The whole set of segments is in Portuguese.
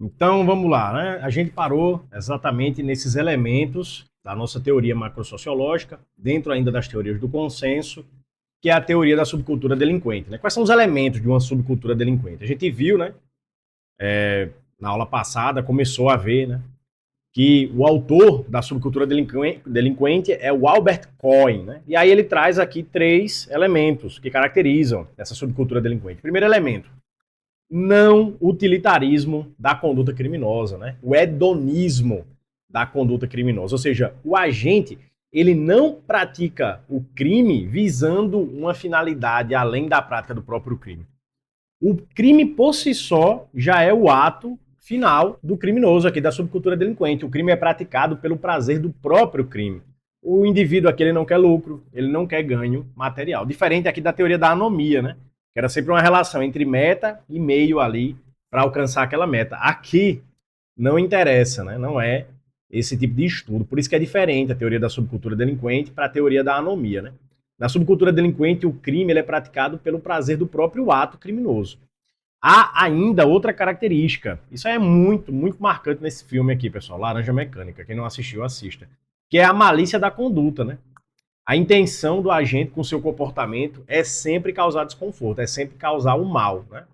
Então vamos lá, né? A gente parou exatamente nesses elementos da nossa teoria macrosociológica, dentro ainda das teorias do consenso, que é a teoria da subcultura delinquente. Né? Quais são os elementos de uma subcultura delinquente? A gente viu, né, na aula passada, começou a ver, né, que o autor da subcultura delinquente é o Albert Cohen. Né? E aí ele traz aqui três elementos que caracterizam essa subcultura delinquente. Primeiro elemento, não utilitarismo da conduta criminosa, né? O hedonismo da conduta criminosa, ou seja, o agente ele não pratica o crime visando uma finalidade além da prática do próprio crime. O crime por si só já é o ato final do criminoso aqui da subcultura delinquente. O crime é praticado pelo prazer do próprio crime. O indivíduo aqui ele não quer lucro, ele não quer ganho material. Diferente aqui da teoria da anomia, né? Que era sempre uma relação entre meta e meio ali para alcançar aquela meta. Aqui não interessa, né? Não é esse tipo de estudo. Por isso que é diferente a teoria da subcultura delinquente para a teoria da anomia, né? Na subcultura delinquente, o crime ele é praticado pelo prazer do próprio ato criminoso. Há ainda outra característica. Isso é muito, muito marcante nesse filme aqui, pessoal. Laranja Mecânica. Quem não assistiu, assista. Que é a malícia da conduta, né? A intenção do agente com seu comportamento é sempre causar desconforto, é sempre causar o mal, né?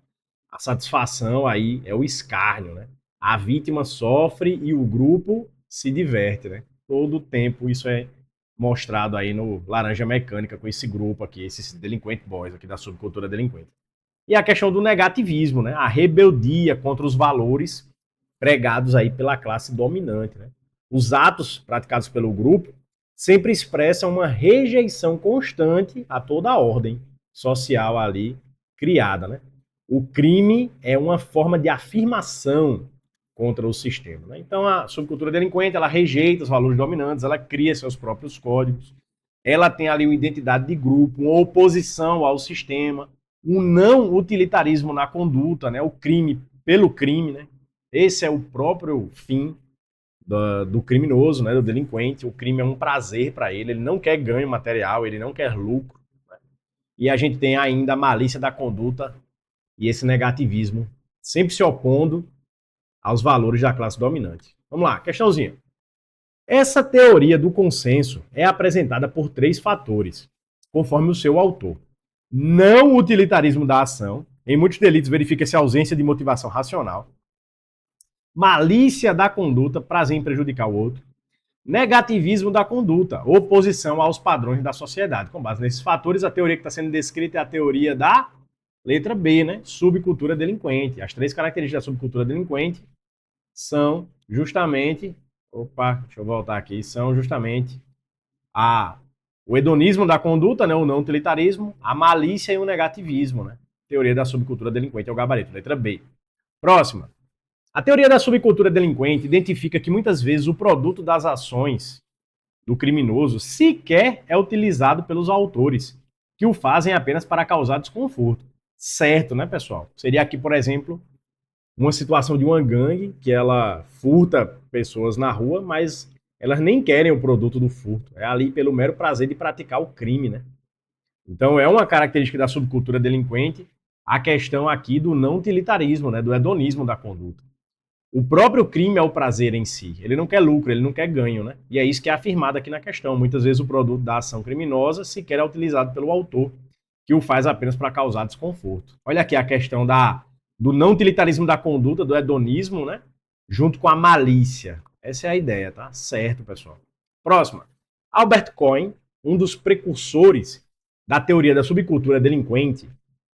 A satisfação aí é o escárnio, né? A vítima sofre e o grupo se diverte, né? Todo o tempo isso é mostrado aí no Laranja Mecânica com esse grupo aqui, esses delinquente boys aqui da subcultura delinquente. E a questão do negativismo, né? A rebeldia contra os valores pregados aí pela classe dominante, né? Os atos praticados pelo grupo sempre expressam uma rejeição constante a toda a ordem social ali criada, né? O crime é uma forma de afirmação contra o sistema, né? Então a subcultura delinquente, ela rejeita os valores dominantes, ela cria seus próprios códigos, ela tem ali uma identidade de grupo, uma oposição ao sistema, um não utilitarismo na conduta, né? O crime pelo crime, né? Esse é o próprio fim do criminoso, né? Do delinquente. O crime é um prazer para ele não quer ganho material, ele não quer lucro. Né? E a gente tem ainda a malícia da conduta e esse negativismo sempre se opondo aos valores da classe dominante. Vamos lá, questãozinha. Essa teoria do consenso é apresentada por três fatores, conforme o seu autor. Não utilitarismo da ação. Em muitos delitos verifica-se a ausência de motivação racional. Malícia da conduta, prazer em prejudicar o outro. Negativismo da conduta, oposição aos padrões da sociedade. Com base nesses fatores, a teoria que está sendo descrita é a teoria da letra B, né? Subcultura delinquente. As três características da subcultura delinquente são justamente. Opa, deixa eu voltar aqui. São justamente o hedonismo da conduta, né? O não utilitarismo, a malícia e o negativismo, né? Teoria da subcultura delinquente é o gabarito, letra B. Próxima. A teoria da subcultura delinquente identifica que muitas vezes o produto das ações do criminoso sequer é utilizado pelos autores, que o fazem apenas para causar desconforto. Certo, né, pessoal? Seria aqui, por exemplo, uma situação de uma gangue que ela furta pessoas na rua, mas elas nem querem o produto do furto. É ali pelo mero prazer de praticar o crime, né? Então é uma característica da subcultura delinquente a questão aqui do não utilitarismo, né, do hedonismo da conduta. O próprio crime é o prazer em si. Ele não quer lucro, ele não quer ganho, né? E é isso que é afirmado aqui na questão. Muitas vezes o produto da ação criminosa sequer é utilizado pelo autor, que o faz apenas para causar desconforto. Olha aqui a questão do não utilitarismo da conduta, do hedonismo, né? Junto com a malícia. Essa é a ideia, tá? Certo, pessoal. Próxima. Albert Cohen, um dos precursores da teoria da subcultura delinquente,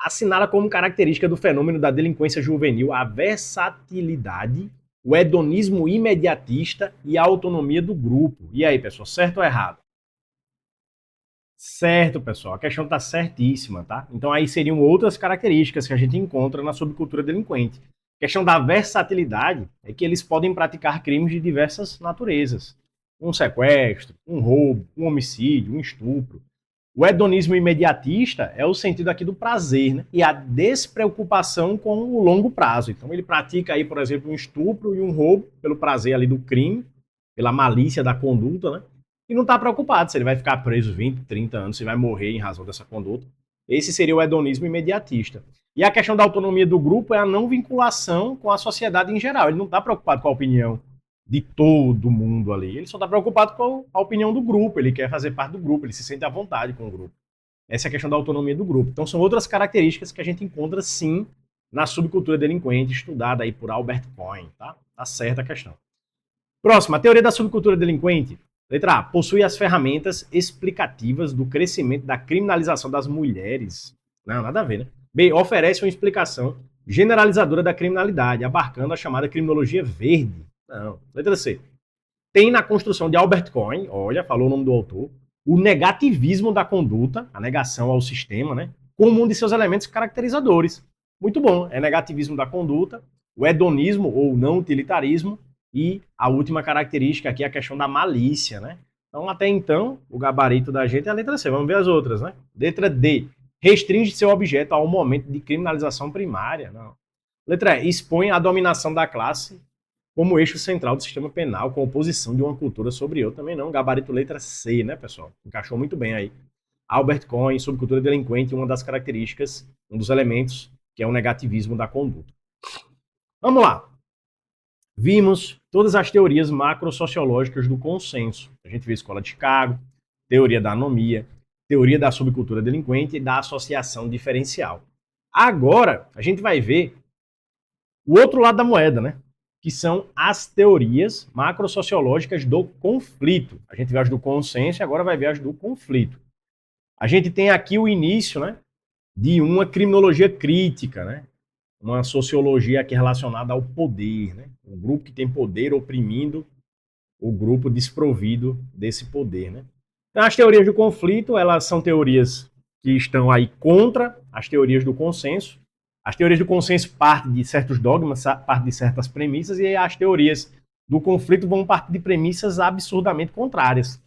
assinala como característica do fenômeno da delinquência juvenil a versatilidade, o hedonismo imediatista e a autonomia do grupo. E aí, pessoal, certo ou errado? Certo, pessoal. A questão está certíssima, tá? Então aí seriam outras características que a gente encontra na subcultura delinquente. A questão da versatilidade é que eles podem praticar crimes de diversas naturezas. Um sequestro, um roubo, um homicídio, um estupro. O hedonismo imediatista é o sentido aqui do prazer, né? E a despreocupação com o longo prazo. Então ele pratica aí, por exemplo, um estupro e um roubo pelo prazer ali do crime, pela malícia da conduta, né? E não está preocupado se ele vai ficar preso 20, 30 anos, se vai morrer em razão dessa conduta. Esse seria o hedonismo imediatista. E a questão da autonomia do grupo é a não vinculação com a sociedade em geral. Ele não está preocupado com a opinião de todo mundo ali. Ele só está preocupado com a opinião do grupo. Ele quer fazer parte do grupo, ele se sente à vontade com o grupo. Essa é a questão da autonomia do grupo. Então, são outras características que a gente encontra, sim, na subcultura delinquente, estudada aí por Albert Cohen. Tá certa a questão. Próxima, a teoria da subcultura delinquente. Letra A, possui as ferramentas explicativas do crescimento da criminalização das mulheres. Não, nada a ver, né? B, oferece uma explicação generalizadora da criminalidade, abarcando a chamada criminologia verde. Não. Letra C, tem na construção de Albert Cohen, olha, falou o nome do autor, o negativismo da conduta, a negação ao sistema, né? Como um de seus elementos caracterizadores. Muito bom, é negativismo da conduta, o hedonismo ou não utilitarismo, e a última característica aqui é a questão da malícia, né? Então, até então, o gabarito da gente é a letra C. Vamos ver as outras, né? Letra D. Restringe seu objeto ao momento de criminalização primária. Não. Letra E. Expõe a dominação da classe como eixo central do sistema penal, com oposição de uma cultura sobre outra. Também não. Gabarito letra C, né, pessoal? Encaixou muito bem aí. Albert Cohen, subcultura delinquente, uma das características, um dos elementos, que é o negativismo da conduta. Vamos lá. Vimos todas as teorias macrosociológicas do consenso. A gente viu a Escola de Chicago, teoria da anomia, teoria da subcultura delinquente e da associação diferencial. Agora, a gente vai ver o outro lado da moeda, né? Que são as teorias macrosociológicas do conflito. A gente viu as do consenso e agora vai ver as do conflito. A gente tem aqui o início, né, de uma criminologia crítica, né? Uma sociologia aqui relacionada ao poder, né? Um grupo que tem poder oprimindo o grupo desprovido desse poder, né? Então, as teorias do conflito, elas são teorias que estão aí contra as teorias do consenso. As teorias do consenso partem de certos dogmas, partem de certas premissas, e as teorias do conflito vão partir de premissas absurdamente contrárias.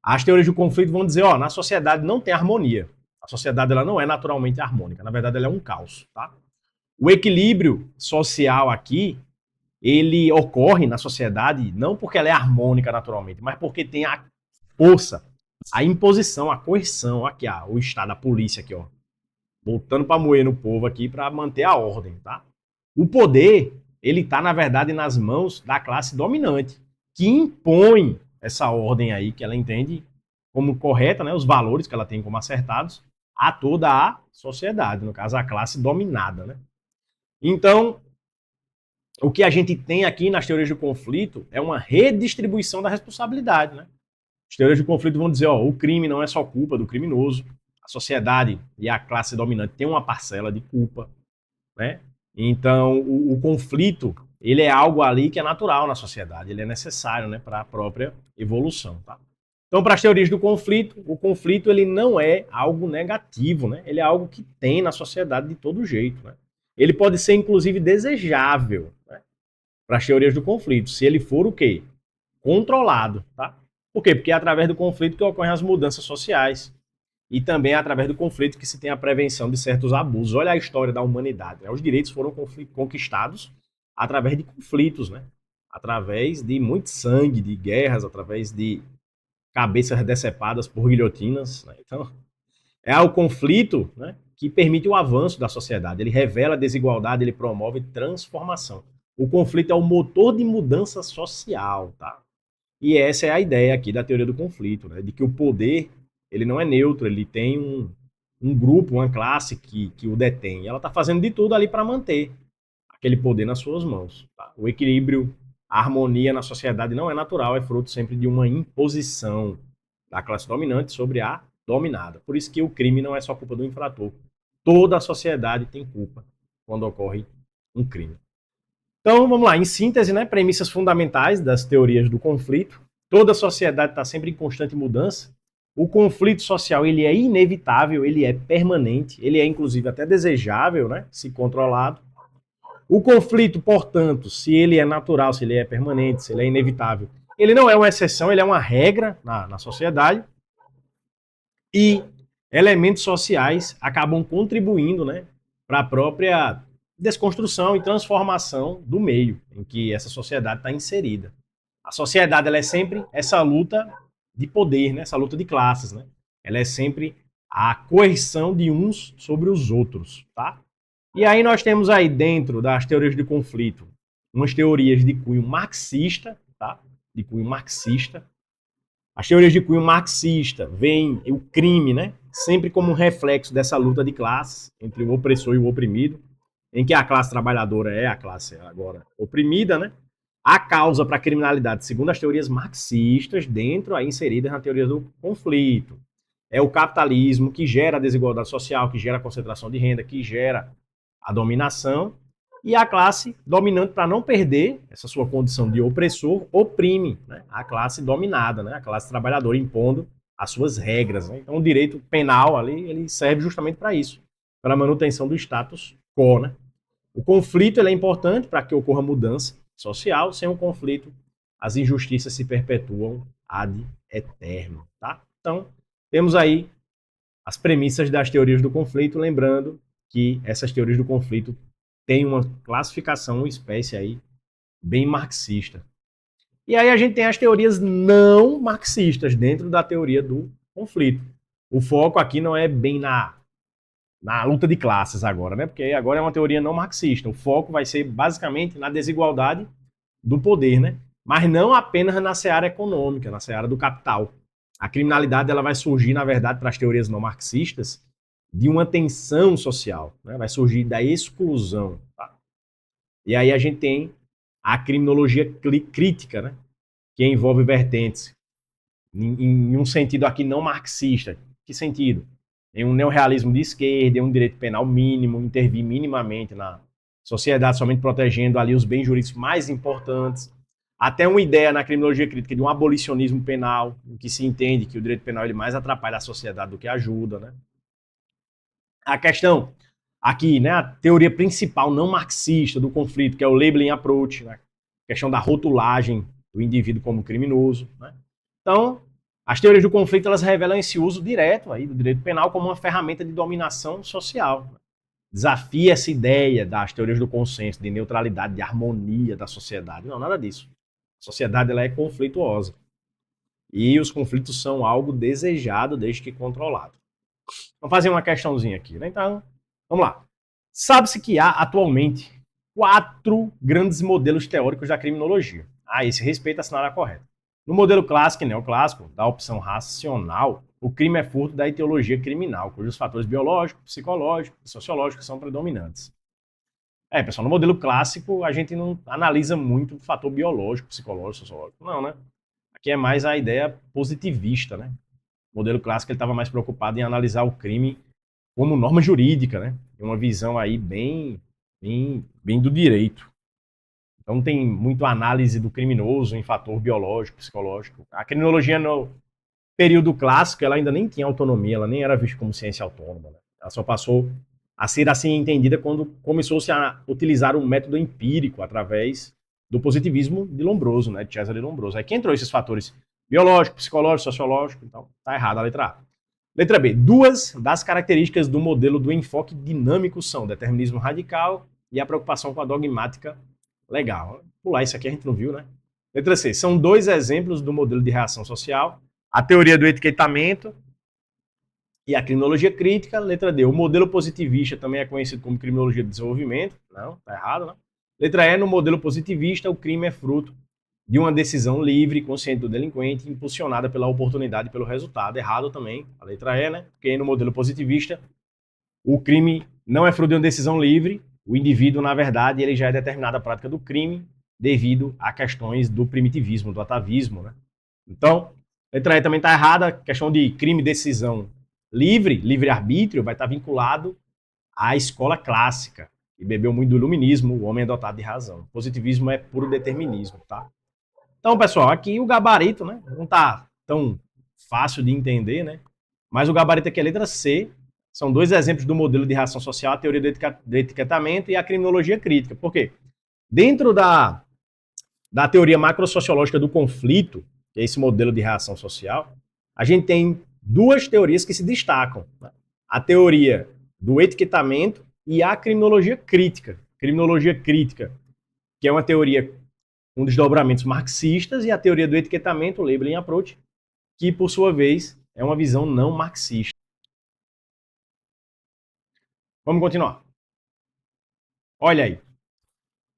As teorias do conflito vão dizer, ó, na sociedade não tem harmonia. A sociedade ela não é naturalmente harmônica, na verdade ela é um caos, tá? O equilíbrio social aqui, ele ocorre na sociedade não porque ela é harmônica naturalmente, mas porque tem a força, a imposição, a coerção, aqui, ó, o Estado, a polícia aqui, ó, botando para moer no povo aqui para manter a ordem, tá? O poder, ele tá, na verdade, nas mãos da classe dominante, que impõe essa ordem aí, que ela entende como correta, né, os valores que ela tem como acertados, a toda a sociedade, no caso, a classe dominada, né? Então, o que a gente tem aqui nas teorias do conflito é uma redistribuição da responsabilidade, né? As teorias do conflito vão dizer, ó, o crime não é só culpa do criminoso, a sociedade e a classe dominante tem uma parcela de culpa, né? Então, o conflito, ele é algo ali que é natural na sociedade, ele é necessário, né, para a própria evolução, tá? Então, para as teorias do conflito, o conflito ele não é algo negativo, né? Ele é algo que tem na sociedade de todo jeito, né? Ele pode ser, inclusive, desejável, né, para as teorias do conflito, se ele for o quê? Controlado, tá? Por quê? Porque é através do conflito que ocorrem as mudanças sociais e também é através do conflito que se tem a prevenção de certos abusos. Olha a história da humanidade, né? Os direitos foram conquistados através de conflitos, né? Através de muito sangue, de guerras, através de cabeças decepadas por guilhotinas, né? Então, é o conflito, né, que permite o avanço da sociedade. Ele revela a desigualdade, ele promove transformação. O conflito é o motor de mudança social, tá? E essa é a ideia aqui da teoria do conflito, né? De que o poder ele não é neutro, ele tem um grupo, uma classe que o detém. E ela está fazendo de tudo ali para manter aquele poder nas suas mãos. Tá? O equilíbrio, a harmonia na sociedade não é natural, é fruto sempre de uma imposição da classe dominante sobre a dominada. Por isso que o crime não é só culpa do infrator. Toda a sociedade tem culpa quando ocorre um crime. Então, vamos lá, em síntese, né, premissas fundamentais das teorias do conflito. Toda a sociedade está sempre em constante mudança. O conflito social ele é inevitável, ele é permanente, ele é inclusive até desejável, né, se controlado. O conflito, portanto, se ele é natural, se ele é permanente, se ele é inevitável, ele não é uma exceção, ele é uma regra na sociedade. E elementos sociais acabam contribuindo, né, para a própria desconstrução e transformação do meio em que essa sociedade está inserida. A sociedade ela é sempre essa luta de poder, né, essa luta de classes, né? Ela é sempre a coerção de uns sobre os outros, tá? E aí nós temos aí dentro das teorias de conflito umas teorias de cunho marxista, tá? De cunho marxista. As teorias de cunho marxista veem o crime, né, sempre como um reflexo dessa luta de classes entre o opressor e o oprimido, em que a classe trabalhadora é a classe agora oprimida, né? A causa para a criminalidade, segundo as teorias marxistas, dentro aí inseridas na teoria do conflito, é o capitalismo que gera a desigualdade social, que gera a concentração de renda, que gera a dominação, e a classe dominante, para não perder essa sua condição de opressor, oprime, né, a classe dominada, né, a classe trabalhadora, impondo as suas regras. Né? Então, o direito penal ali ele serve justamente para isso, para a manutenção do status quo. Né? O conflito ele é importante para que ocorra mudança social. Sem o conflito, as injustiças se perpetuam ad eterno. Tá? Então, temos aí as premissas das teorias do conflito, lembrando que essas teorias do conflito têm uma classificação, uma espécie aí bem marxista. E aí a gente tem as teorias não marxistas dentro da teoria do conflito. O foco aqui não é bem na luta de classes agora, né? Porque agora é uma teoria não marxista. O foco vai ser basicamente na desigualdade do poder, né? Mas não apenas na seara econômica, na seara do capital. A criminalidade ela vai surgir, na verdade, para as teorias não marxistas, de uma tensão social, né? Vai surgir da exclusão. Tá? E aí a gente tem a criminologia crítica, né? Que envolve vertentes em um sentido aqui não marxista. Que sentido? Em um neorrealismo de esquerda, em um direito penal mínimo, intervir minimamente na sociedade, somente protegendo ali os bens jurídicos mais importantes. Até uma ideia na criminologia crítica de um abolicionismo penal, em que se entende que o direito penal ele mais atrapalha a sociedade do que ajuda. Né? A questão aqui, né, a teoria principal não marxista do conflito, que é o labeling approach, né? A questão da rotulagem do indivíduo como criminoso. Né? Então, as teorias do conflito elas revelam esse uso direto aí do direito penal como uma ferramenta de dominação social. Desafia essa ideia das teorias do consenso, de neutralidade, de harmonia da sociedade. Não, nada disso. A sociedade ela é conflituosa. E os conflitos são algo desejado desde que controlado. Vamos fazer uma questãozinha aqui, né? Então, vamos lá. Sabe-se que há atualmente 4 grandes modelos teóricos da criminologia. A esse respeito, assinala a correta. No modelo clássico e neoclássico, da opção racional, o crime é fruto da etiologia criminal, cujos fatores biológicos, psicológicos e sociológicos são predominantes. Pessoal, no modelo clássico, a gente não analisa muito o fator biológico, psicológico, sociológico. Não, né? Aqui é mais a ideia positivista, né? O modelo clássico ele estava mais preocupado em analisar o crime como norma jurídica, né? Uma visão aí bem do direito. Então tem muito análise do criminoso em fator biológico, psicológico. A criminologia no período clássico ela ainda nem tinha autonomia, ela nem era vista como ciência autônoma. Né? Ela só passou a ser assim entendida quando começou-se a utilizar um método empírico através do positivismo de Lombroso, né? De Cesare Lombroso. Aí quem entrou esses fatores biológico, psicológico, sociológico, então tá errado a letra A. Letra B. 2 das características do modelo do enfoque dinâmico são o determinismo radical e a preocupação com a dogmática legal. Vou pular isso aqui, a gente não viu, né? Letra C. São 2 exemplos do modelo de reação social, a teoria do etiquetamento e a criminologia crítica. Letra D. O modelo positivista também é conhecido como criminologia de desenvolvimento. Não, tá errado, né? Letra E. No modelo positivista, o crime é fruto de uma decisão livre, consciente do delinquente, impulsionada pela oportunidade e pelo resultado. Errado também, a letra E, né? Porque no modelo positivista, o crime não é fruto de uma decisão livre, o indivíduo, na verdade, ele já é determinado à prática do crime devido a questões do primitivismo, do atavismo, né? Então, a letra E também está errada, a questão de crime e decisão livre, livre-arbítrio, vai estar vinculado à escola clássica, que bebeu muito do iluminismo, o homem é dotado de razão. O positivismo é puro determinismo, tá? Então, pessoal, aqui o gabarito, né? Não tá tão fácil de entender, né? Mas o gabarito aqui é a letra C. São 2 exemplos do modelo de reação social, a teoria do etiquetamento e a criminologia crítica. Por quê? Dentro da teoria macrosociológica do conflito, que é esse modelo de reação social, a gente tem 2 teorias que se destacam. Né? A teoria do etiquetamento e a criminologia crítica. Criminologia crítica, que é uma teoria com desdobramentos marxistas, e a teoria do etiquetamento, o labeling approach, que, por sua vez, é uma visão não marxista. Vamos continuar. Olha aí.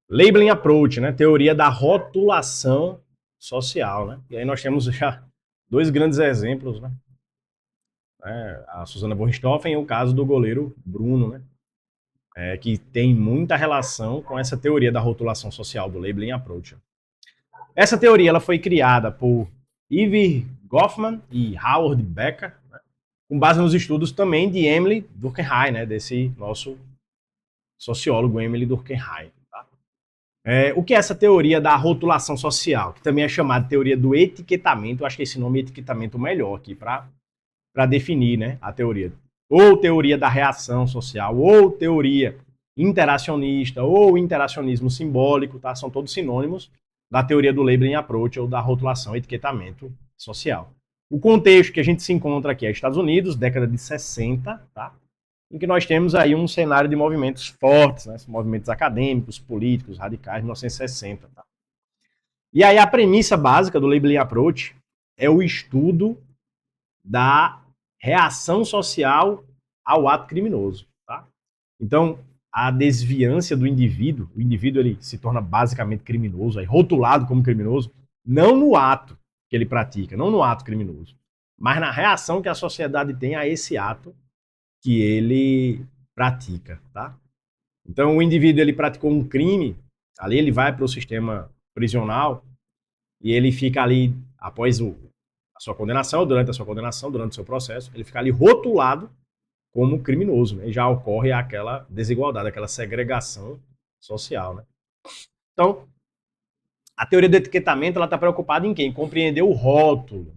Labeling Approach, né? Teoria da rotulação social, né? E aí nós temos já dois grandes exemplos, né? A Susana von Richthofen e o caso do goleiro Bruno, né? Que tem muita relação com essa teoria da rotulação social, do Labeling Approach. Essa teoria ela foi criada por Ivy Goffman e Howard Becker, né? Com base nos estudos também de Emily Durkheim, né? Desse nosso sociólogo Emily Durkheim. Tá? O que é essa teoria da rotulação social, que também é chamada de teoria do etiquetamento? Eu acho que esse nome é etiquetamento melhor aqui para definir, né, a teoria. Ou teoria da reação social, ou teoria interacionista, ou interacionismo simbólico, tá? São todos sinônimos da teoria do labeling approach ou da rotulação etiquetamento social. O contexto que a gente se encontra aqui é Estados Unidos, década de 60, tá? Em que nós temos aí um cenário de movimentos fortes, né? Movimentos acadêmicos, políticos, radicais, 1960. Tá? E aí a premissa básica do labeling approach é o estudo da reação social ao ato criminoso. Tá? Então, a desviância do indivíduo, o indivíduo ele se torna basicamente criminoso, aí rotulado como criminoso, não no ato que ele pratica, não no ato criminoso, mas na reação que a sociedade tem a esse ato que ele pratica, tá? Então, o indivíduo ele praticou um crime, ali ele vai para o sistema prisional e ele fica ali após a sua condenação, durante a sua condenação, durante o seu processo, ele fica ali rotulado como criminoso, né? E já ocorre aquela desigualdade, aquela segregação social, né? Então, a teoria do etiquetamento ela está preocupada em quem? Compreender o rótulo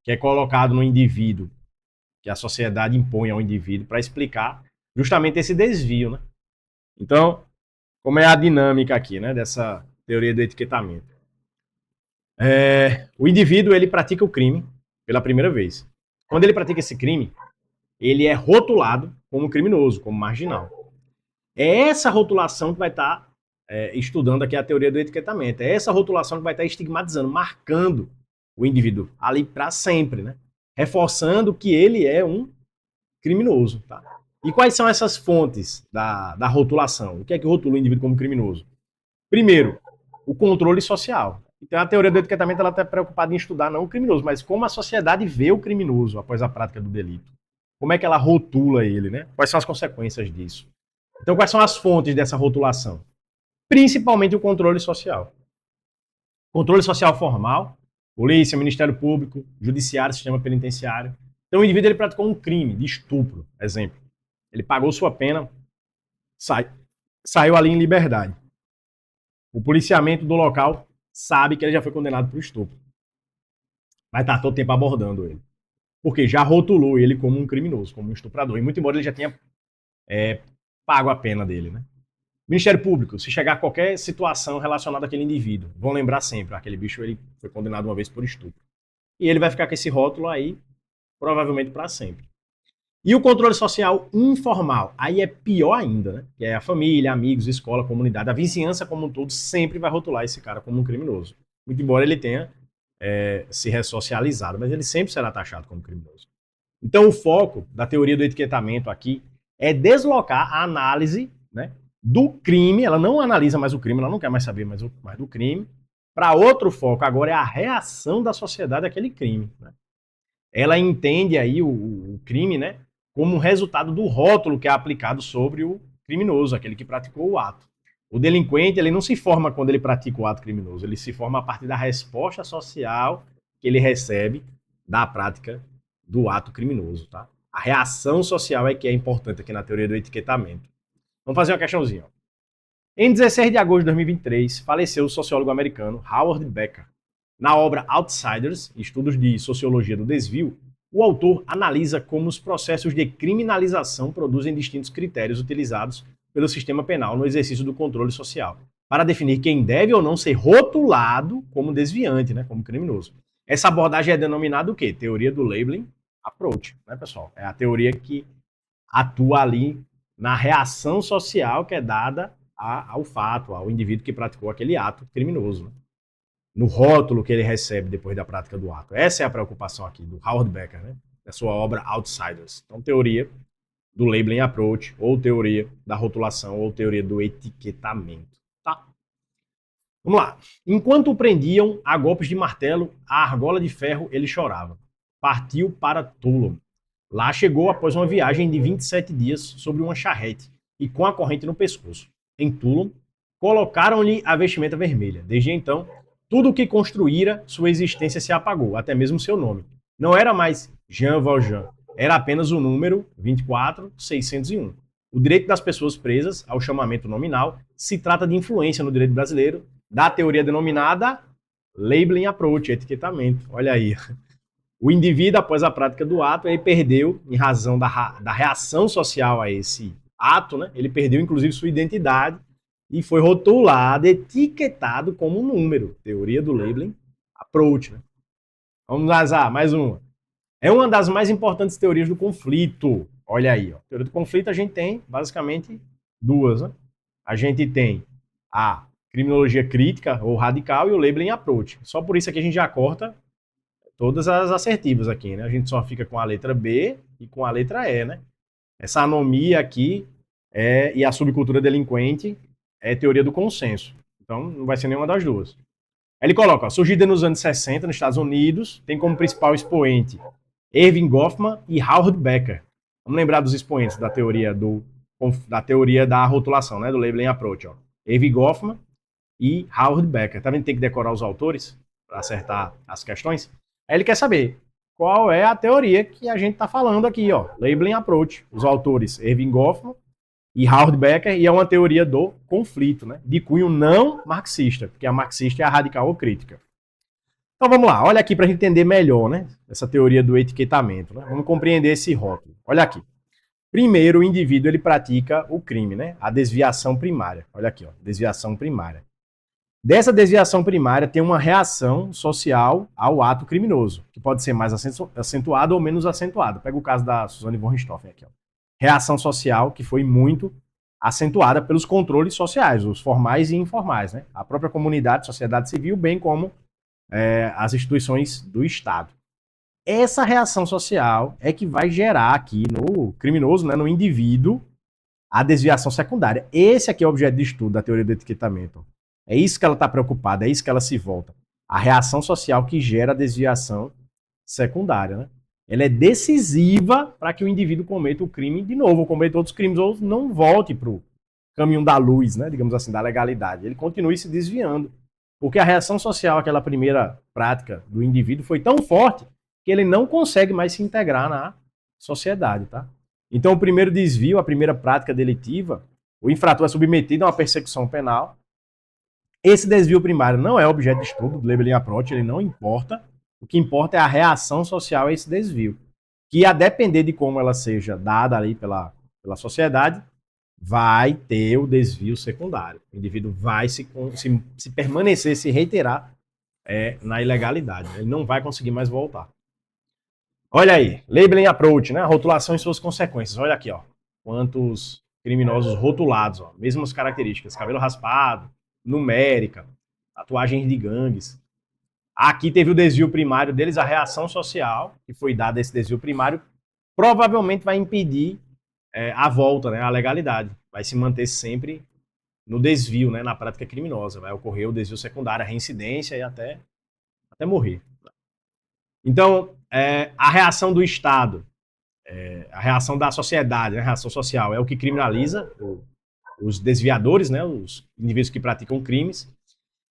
que é colocado no indivíduo, que a sociedade impõe ao indivíduo para explicar justamente esse desvio, né? Então, como é a dinâmica aqui, né, dessa teoria do etiquetamento? O indivíduo ele pratica o crime pela primeira vez. Quando ele pratica esse crime, ele é rotulado como criminoso, como marginal. É essa rotulação que vai estar estudando aqui a teoria do etiquetamento. É essa rotulação que vai estar estigmatizando, marcando o indivíduo ali para sempre, né? Reforçando que ele é um criminoso. Tá? E quais são essas fontes da rotulação? O que é que rotula o indivíduo como criminoso? Primeiro, o controle social. Então, a teoria do etiquetamento está preocupada em estudar não o criminoso, mas como a sociedade vê o criminoso após a prática do delito. Como é que ela rotula ele, né? Quais são as consequências disso? Então, quais são as fontes dessa rotulação? Principalmente o controle social. Controle social formal, polícia, Ministério Público, judiciário, sistema penitenciário. Então, o indivíduo ele praticou um crime de estupro, exemplo. Ele pagou sua pena, saiu ali em liberdade. O policiamento do local sabe que ele já foi condenado por estupro. Vai estar todo tempo abordando ele. Porque já rotulou ele como um criminoso, como um estuprador. E muito embora ele já tenha pago a pena dele, né? Ministério Público, se chegar a qualquer situação relacionada àquele indivíduo, vão lembrar sempre, aquele bicho ele foi condenado uma vez por estupro. E ele vai ficar com esse rótulo aí, provavelmente para sempre. E o controle social informal, aí é pior ainda, né? Que é a família, amigos, escola, comunidade, a vizinhança como um todo sempre vai rotular esse cara como um criminoso. Muito embora ele tenha se ressocializado, mas ele sempre será taxado como criminoso. Então o foco da teoria do etiquetamento aqui é deslocar a análise, né, do crime, ela não analisa mais o crime, ela não quer mais saber mais do crime, para outro foco, agora é a reação da sociedade àquele crime. Né? Ela entende aí o crime, né, como resultado do rótulo que é aplicado sobre o criminoso, aquele que praticou o ato. O delinquente ele não se forma quando ele pratica o ato criminoso, ele se forma a partir da resposta social que ele recebe da prática do ato criminoso. Tá? A reação social é que é importante aqui na teoria do etiquetamento. Vamos fazer uma questãozinha. Em 16 de agosto de 2023, faleceu o sociólogo americano Howard Becker. Na obra Outsiders, Estudos de Sociologia do Desvio, o autor analisa como os processos de criminalização produzem distintos critérios utilizados pelo sistema penal no exercício do controle social, para definir quem deve ou não ser rotulado como desviante, né, como criminoso. Essa abordagem é denominada o quê? Teoria do Labeling Approach, né, pessoal? É a teoria que atua ali na reação social que é dada ao fato, ao indivíduo que praticou aquele ato criminoso. Né? No rótulo que ele recebe depois da prática do ato. Essa é a preocupação aqui do Howard Becker, né? Da sua obra Outsiders. Então, teoria do labeling approach, ou teoria da rotulação, ou teoria do etiquetamento. Tá? Vamos lá. Enquanto o prendiam a golpes de martelo, a argola de ferro ele chorava. Partiu para Toulon. Lá chegou após uma viagem de 27 dias sobre uma charrete e com a corrente no pescoço. Em Toulon, colocaram-lhe a vestimenta vermelha. Desde então, tudo o que construíra, sua existência se apagou, até mesmo seu nome. Não era mais Jean Valjean, era apenas o número 24601. O direito das pessoas presas ao chamamento nominal se trata de influência no direito brasileiro da teoria denominada labeling approach, etiquetamento. Olha aí. O indivíduo, após a prática do ato, ele perdeu, em razão da reação social a esse ato, né? Ele perdeu, inclusive, sua identidade e foi rotulado, etiquetado como um número. Teoria do labeling approach. Né? Vamos lá, mais uma. É uma das mais importantes teorias do conflito. Olha aí, ó. Teoria do conflito a gente tem, basicamente, duas. Né? A gente tem a criminologia crítica ou radical e o labeling approach. Só por isso aqui a gente já corta todas as assertivas aqui, né? A gente só fica com a letra B e com a letra E, né? Essa anomia aqui e a subcultura delinquente é teoria do consenso. Então, não vai ser nenhuma das duas. Aí ele coloca, ó, surgida nos anos 60 nos Estados Unidos, tem como principal expoente Erving Goffman e Howard Becker. Vamos lembrar dos expoentes da teoria da rotulação, né? Do labeling approach, ó. Erving Goffman e Howard Becker. Tá vendo que tem que decorar os autores para acertar as questões? Aí ele quer saber qual é a teoria que a gente está falando aqui, ó, labeling approach. Os autores Erving Goffman e Howard Becker, e é uma teoria do conflito, né, de cunho não marxista, porque a marxista é a radical ou crítica. Então vamos lá, olha aqui para a gente entender melhor, né, essa teoria do etiquetamento. Né? Vamos compreender esse rótulo. Olha aqui. Primeiro, o indivíduo ele pratica o crime, né, a desviação primária. Olha aqui, ó, desviação primária. Dessa desviação primária tem uma reação social ao ato criminoso, que pode ser mais acentuada ou menos acentuada. Pega o caso da Suzane von Richthofen aqui. Ó. Reação social que foi muito acentuada pelos controles sociais, os formais e informais. Né? A própria comunidade, sociedade civil, bem como as instituições do Estado. Essa reação social é que vai gerar aqui no criminoso, né, no indivíduo, a desviação secundária. Esse aqui é o objeto de estudo da teoria do etiquetamento. É isso que ela está preocupada, é isso que ela se volta. A reação social que gera a desviação secundária. Né? Ela é decisiva para que o indivíduo cometa o crime de novo, ou cometa outros crimes, ou não volte para o caminho da luz, né, digamos assim, da legalidade. Ele continue se desviando. Porque a reação social, aquela primeira prática do indivíduo, foi tão forte que ele não consegue mais se integrar na sociedade. Tá? Então, o primeiro desvio, a primeira prática delitiva, o infrator é submetido a uma persecução penal. Esse desvio primário não é objeto de estudo do labeling approach, ele não importa. O que importa é a reação social a esse desvio, que a depender de como ela seja dada ali pela sociedade, vai ter o desvio secundário. O indivíduo vai se permanecer, se reiterar na ilegalidade. Ele não vai conseguir mais voltar. Olha aí, labeling approach, né? A rotulação e suas consequências. Olha aqui, ó. Quantos criminosos rotulados, ó. Mesmas características, cabelo raspado, numérica, tatuagens de gangues. Aqui teve o desvio primário deles, a reação social que foi dada a esse desvio primário provavelmente vai impedir a volta, né, à legalidade. Vai se manter sempre no desvio, né, na prática criminosa. Vai ocorrer o desvio secundário, a reincidência e até morrer. Então, a reação do Estado, a reação da sociedade, a reação social é o que criminaliza os desviadores, né, os indivíduos que praticam crimes,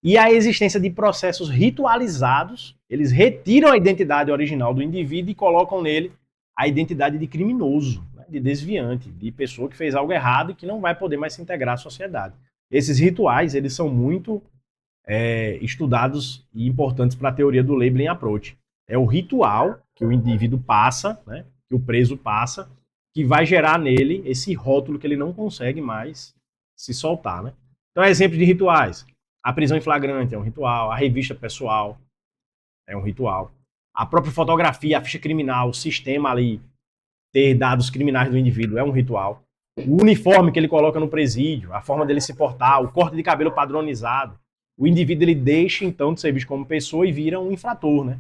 e a existência de processos ritualizados, eles retiram a identidade original do indivíduo e colocam nele a identidade de criminoso, né, de desviante, de pessoa que fez algo errado e que não vai poder mais se integrar à sociedade. Esses rituais, eles são muito estudados e importantes para a teoria do labeling approach. É o ritual que o indivíduo passa, né, que o preso passa, que vai gerar nele esse rótulo que ele não consegue mais se soltar. Né? Então, exemplo de rituais. A prisão em flagrante é um ritual, a revista pessoal é um ritual. A própria fotografia, a ficha criminal, o sistema ali, ter dados criminais do indivíduo é um ritual. O uniforme que ele coloca no presídio, a forma dele se portar, o corte de cabelo padronizado. O indivíduo ele deixa, então, de ser visto como pessoa e vira um infrator, né?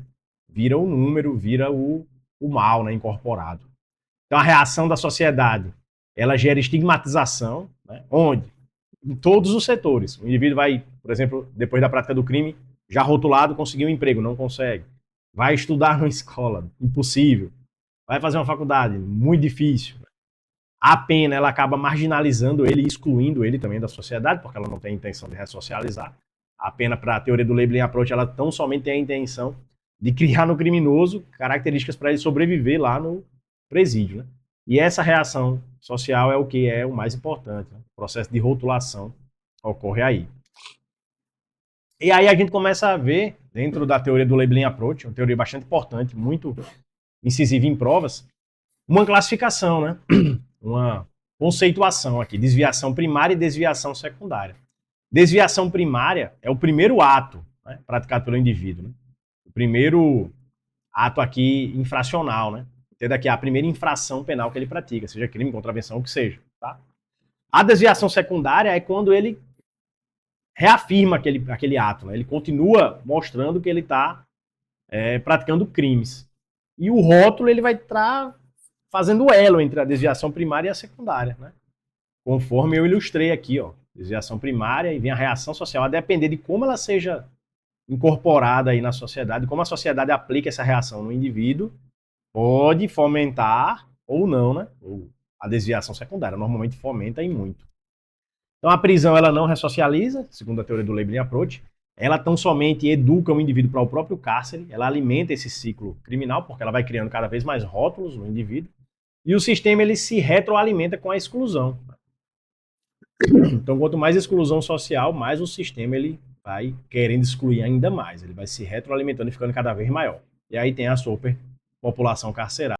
Vira o número, vira o mal, né, incorporado. Então, a reação da sociedade, ela gera estigmatização, né? Onde? Em todos os setores. O indivíduo vai, por exemplo, depois da prática do crime, já rotulado, conseguir um emprego, não consegue. Vai estudar numa escola, impossível. Vai fazer uma faculdade, muito difícil. A pena, ela acaba marginalizando ele, excluindo ele também da sociedade, porque ela não tem intenção de ressocializar. A pena, para a teoria do labeling approach, ela tão somente tem a intenção de criar no criminoso características para ele sobreviver lá no presídio, né? E essa reação social é o que é o mais importante, né? O processo de rotulação ocorre aí. E aí a gente começa a ver, dentro da teoria do labeling approach, uma teoria bastante importante, muito incisiva em provas, uma classificação, né? Uma conceituação aqui, desviação primária e desviação secundária. Desviação primária é o primeiro ato, né, praticado pelo indivíduo, né? O primeiro ato aqui infracional, né? Entenda aqui a primeira infração penal que ele pratica, seja crime, contravenção, o que seja, tá? A desviação secundária é quando ele reafirma aquele ato, né? Ele continua mostrando que ele está praticando crimes. E o rótulo ele vai estar fazendo o elo entre a desviação primária e a secundária, né? Conforme eu ilustrei aqui, ó, desviação primária e vem a reação social, a depender de como ela seja incorporada aí na sociedade, como a sociedade aplica essa reação no indivíduo, pode fomentar ou não, né? A desviação secundária normalmente fomenta e muito. Então a prisão ela não ressocializa, segundo a teoria do labeling approach, ela tão somente educa o indivíduo para o próprio cárcere, ela alimenta esse ciclo criminal, porque ela vai criando cada vez mais rótulos no indivíduo, e o sistema ele se retroalimenta com a exclusão. Então, quanto mais exclusão social, mais o sistema ele vai querendo excluir ainda mais. Ele vai se retroalimentando e ficando cada vez maior. E aí tem a superpopulação carcerária.